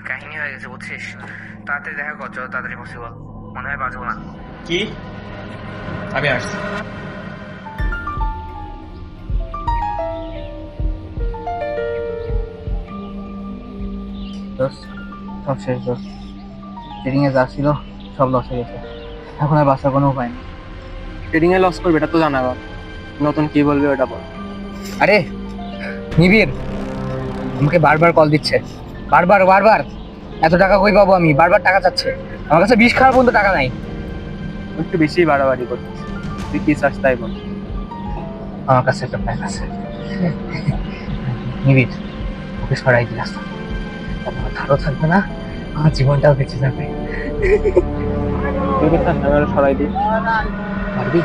কাহিনী হয়ে গেছে বুঝছিস। তাড়াতাড়ি দেখা কর, যত তাড়াতাড়ি পসিবল। মনে হয় বাঁচবো না। কি? আমি আসছি। দোস্ত, সব শেষ দোস্ত। ট্রেডিং এ যা ছিল সব লস হয়ে গেছে। এখন আর বাঁচার কোনো উপায় নেই। ট্রেডিং এ লস করবে এটা তো জানা গেল, নতুন কি বলবে ওটা বল। আরে নিবিড় আমাকে বারবার কল দিচ্ছে, বারবার বারবার। এত টাকা কই পাবো আমি? বারবার টাকা চাচ্ছে আমার কাছে। বিষ খাওয়ার পর্যন্ত টাকা নাই। একটু বেশি বাড়াবাড়ি করছিস, তুই কি চাস তাই বল। আমার কাছে একটা প্ল্যান আছে। নিবিড় ওকে সরাই দিলাম, আমার ধারও থাকবে না, আমার জীবনটাও বেঁচে যাবে। তুই কোথায় ক্যামেরা সরাই দিই। পারবি?